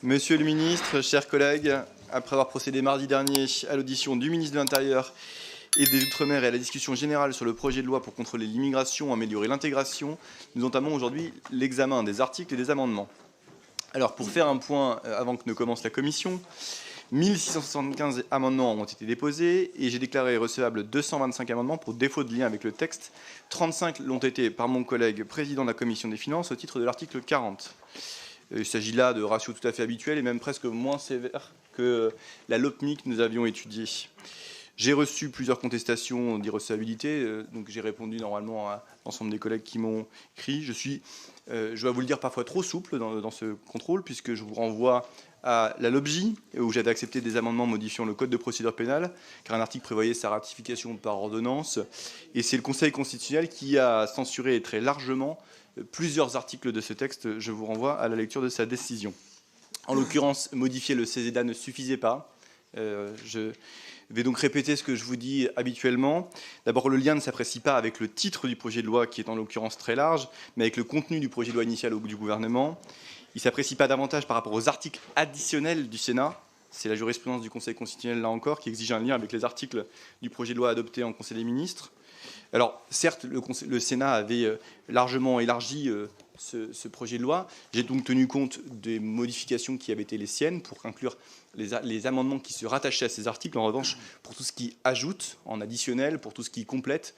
Monsieur le ministre, chers collègues, après avoir procédé mardi dernier à l'audition du ministre de l'Intérieur et des Outre-mer et à la discussion générale sur le projet de loi pour contrôler l'immigration, améliorer l'intégration, nous entamons aujourd'hui l'examen des articles et des amendements. Alors, pour faire un point avant que ne commence la commission, 1675 amendements ont été déposés et j'ai déclaré recevable 225 amendements pour défaut de lien avec le texte. 35 l'ont été par mon collègue président de la commission des finances au titre de l'article 40. Il s'agit là de ratios tout à fait habituels et même presque moins sévères que la LOPMI que nous avions étudiée. J'ai reçu plusieurs contestations d'irrecevabilité, donc j'ai répondu normalement à l'ensemble des collègues qui m'ont écrit. Je dois vous le dire, parfois trop souple dans ce contrôle, puisque je vous renvoie à la LOPJ, où j'avais accepté des amendements modifiant le code de procédure pénale, car un article prévoyait sa ratification par ordonnance, et c'est le Conseil constitutionnel qui a censuré très largement plusieurs articles de ce texte. Je vous renvoie à la lecture de sa décision. En l'occurrence, modifier le CESEDA ne suffisait pas. Je vais donc répéter ce que je vous dis habituellement. D'abord, le lien ne s'apprécie pas avec le titre du projet de loi, qui est en l'occurrence très large, mais avec le contenu du projet de loi initial du gouvernement. Il ne s'apprécie pas davantage par rapport aux articles additionnels du Sénat. C'est la jurisprudence du Conseil constitutionnel, là encore, qui exige un lien avec les articles du projet de loi adopté en Conseil des ministres. Alors, certes, le Sénat avait largement élargi ce projet de loi. J'ai donc tenu compte des modifications qui avaient été les siennes pour inclure les amendements qui se rattachaient à ces articles. En revanche, pour tout ce qui ajoute en additionnel, pour tout ce qui complète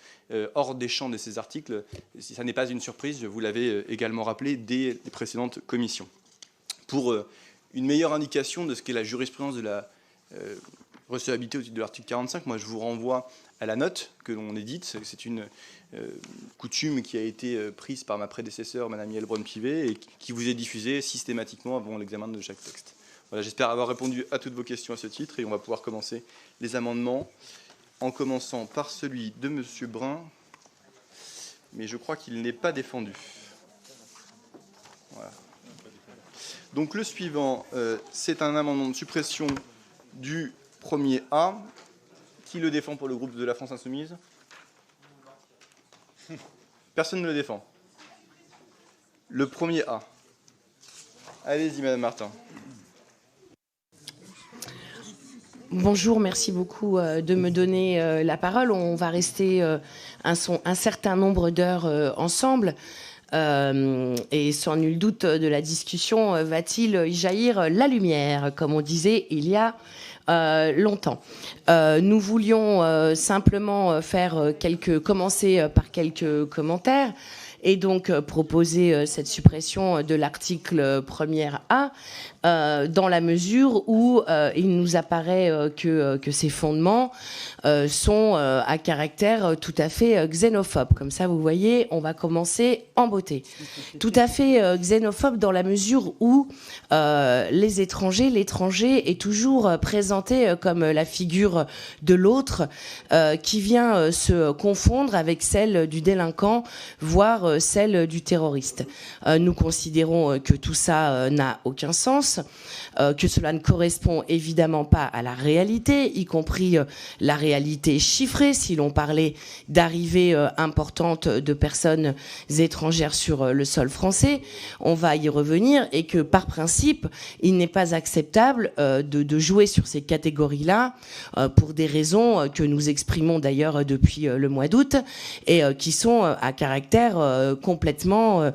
hors des champs de ces articles, ça n'est pas une surprise, je vous l'avais également rappelé dès les précédentes commissions. Pour une meilleure indication de ce qu'est la jurisprudence de la recevabilité au titre de l'article 45, moi je vous renvoie à la note que l'on édite. C'est une coutume qui a été prise par ma prédécesseur, Mme Yael Braun-Pivet, et qui vous est diffusée systématiquement avant l'examen de chaque texte. Voilà, j'espère avoir répondu à toutes vos questions à ce titre, et on va pouvoir commencer les amendements, en commençant par celui de M. Brun, mais je crois qu'il n'est pas défendu. Voilà. Donc le suivant, c'est un amendement de suppression du premier A. Qui le défend pour le groupe de la France Insoumise? Personne ne le défend. Le premier A. Allez-y, Madame Martin. Bonjour, merci beaucoup de me donner la parole. On va rester un certain nombre d'heures ensemble. Et sans nul doute de la discussion, va-t-il y jaillir la lumière, comme on disait il y a longtemps. Nous voulions simplement commencer par quelques commentaires et donc proposer cette suppression de l'article 1er A dans la mesure où il nous apparaît que ces fondements sont à caractère tout à fait xénophobe. Comme ça, vous voyez, on va commencer en beauté. Tout à fait xénophobe dans la mesure où l'étranger est toujours présenté comme la figure de l'autre qui vient se confondre avec celle du délinquant, voire celle du terroriste. Nous considérons que tout ça n'a aucun sens, que cela ne correspond évidemment pas à la réalité, y compris la réalité chiffrée, si l'on parlait d'arrivées importantes de personnes étrangères sur le sol français. On va y revenir, et que par principe, il n'est pas acceptable de jouer sur ces catégories-là pour des raisons que nous exprimons d'ailleurs depuis le mois d'août et qui sont à caractère complètement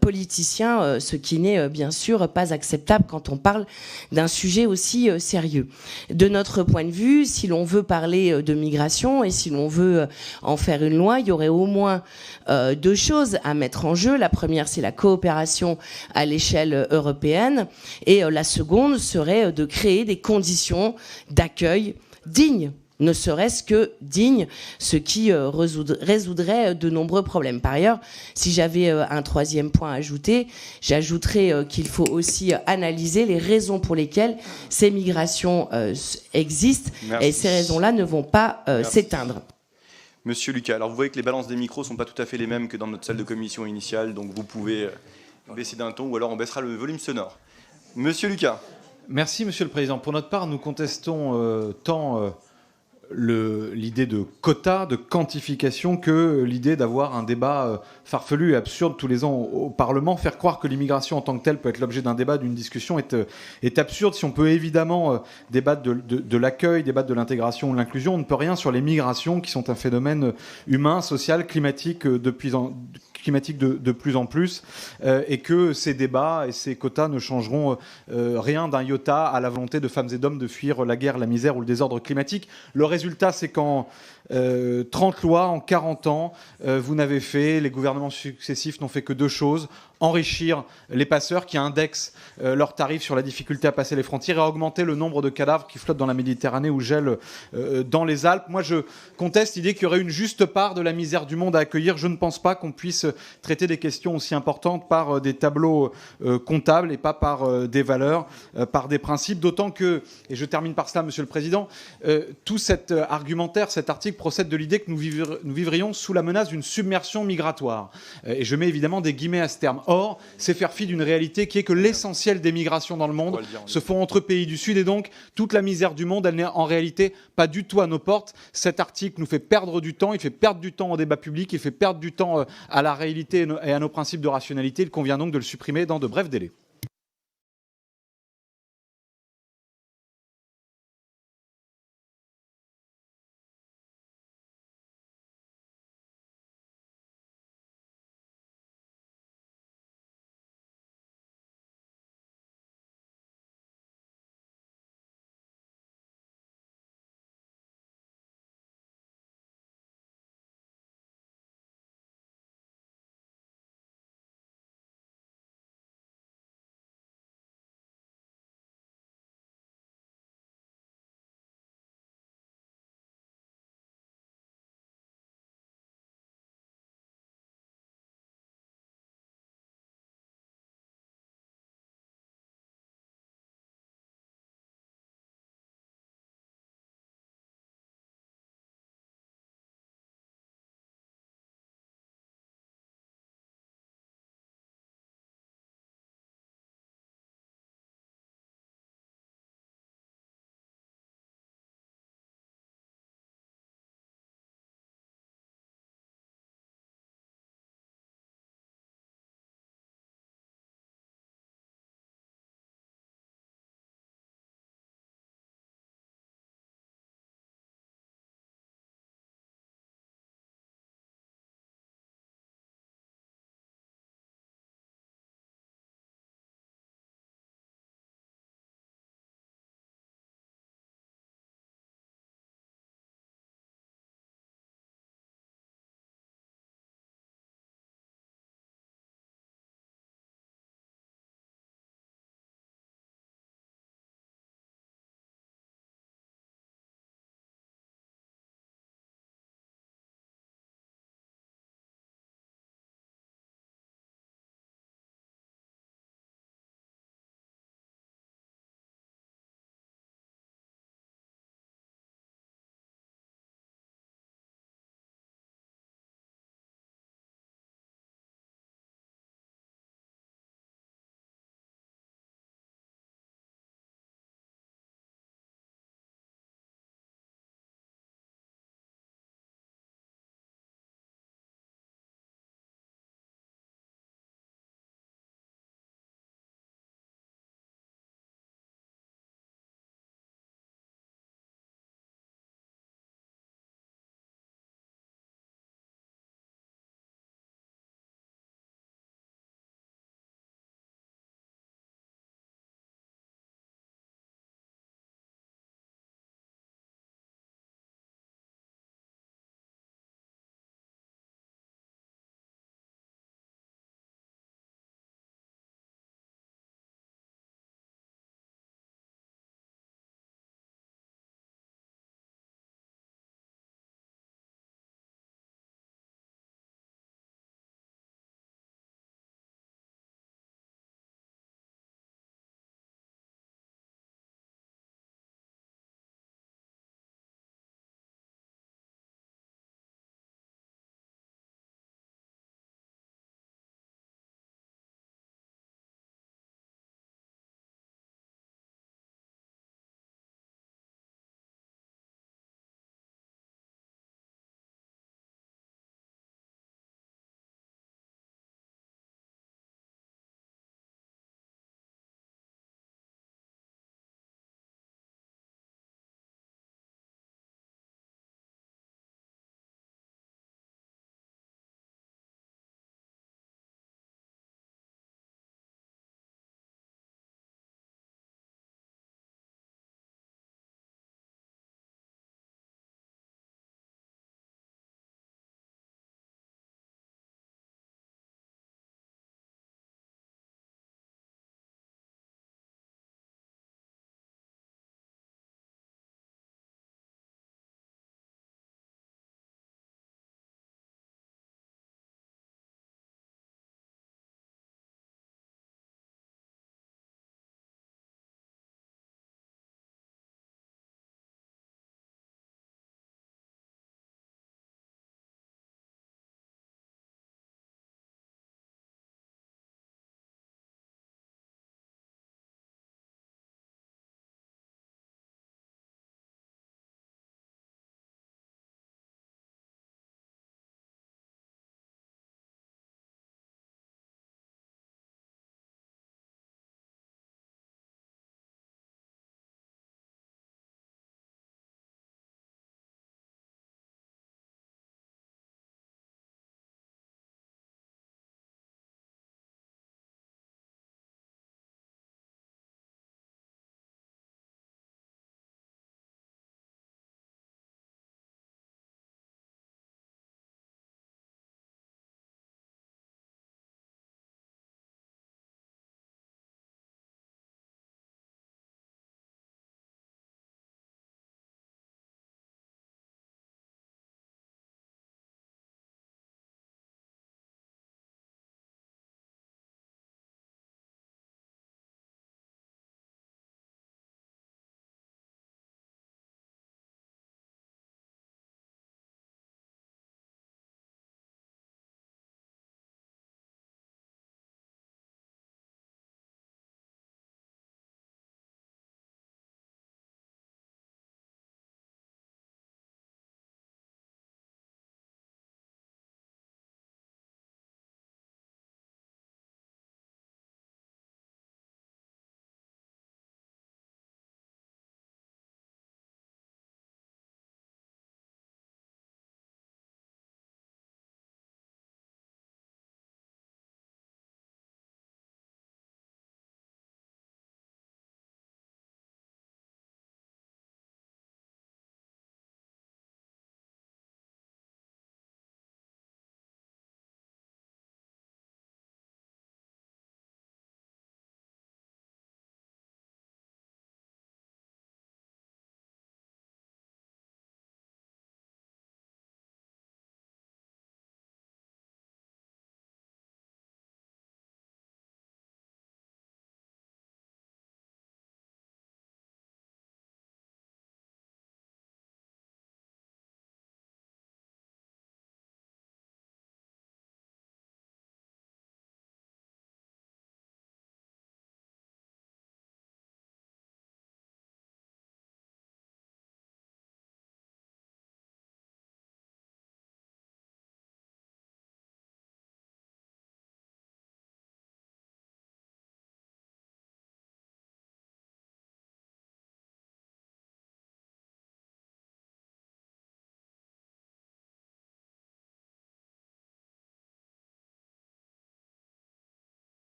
politicien, ce qui n'est bien sûr pas acceptable quand on parle d'un sujet aussi sérieux. De notre point de vue, si l'on veut parler de migration et si l'on veut en faire une loi, il y aurait au moins deux choses à mettre en jeu. La première, c'est la coopération à l'échelle européenne, et la seconde serait de créer des conditions d'accueil dignes, ne serait-ce que digne, ce qui résoudrait de nombreux problèmes. Par ailleurs, si j'avais un troisième point à ajouter, j'ajouterais qu'il faut aussi analyser les raisons pour lesquelles ces migrations existent. Merci. Et ces raisons-là ne vont pas s'éteindre. Monsieur Lucas, alors vous voyez que les balances des micros ne sont pas tout à fait les mêmes que dans notre salle de commission initiale, donc vous pouvez baisser d'un ton, ou alors on baissera le volume sonore. Monsieur Lucas. Merci, Monsieur le Président. Pour notre part, nous contestons tant l'idée de quota, de quantification, que l'idée d'avoir un débat farfelu et absurde tous les ans au Parlement. Faire croire que l'immigration en tant que telle peut être l'objet d'un débat, d'une discussion est absurde. Si on peut évidemment débattre de l'accueil, débattre de l'intégration ou de l'inclusion, on ne peut rien sur les migrations qui sont un phénomène humain, social, climatique de plus en plus, et que ces débats et ces quotas ne changeront rien d'un iota à la volonté de femmes et d'hommes de fuir la guerre, la misère ou le désordre climatique. Le résultat, c'est qu'en 30 lois, en 40 ans, vous n'avez fait, les gouvernements successifs n'ont fait que deux choses: enrichir les passeurs qui indexent leurs tarifs sur la difficulté à passer les frontières, et augmenter le nombre de cadavres qui flottent dans la Méditerranée ou gèlent dans les Alpes. Moi, je conteste l'idée qu'il y aurait une juste part de la misère du monde à accueillir. Je ne pense pas qu'on puisse traiter des questions aussi importantes par des tableaux comptables et pas par des valeurs, par des principes. D'autant que, et je termine par cela, Monsieur le Président, tout cet argumentaire, cet article procède de l'idée que nous vivrions sous la menace d'une submersion migratoire. Et je mets évidemment des guillemets à ce terme. Or, c'est faire fi d'une réalité qui est que l'essentiel des migrations dans le monde se font entre pays du Sud, et donc toute la misère du monde, elle n'est en réalité pas du tout à nos portes. Cet article nous fait perdre du temps, il fait perdre du temps au débat public, il fait perdre du temps à la réalité et à nos principes de rationalité. Il convient donc de le supprimer dans de brefs délais.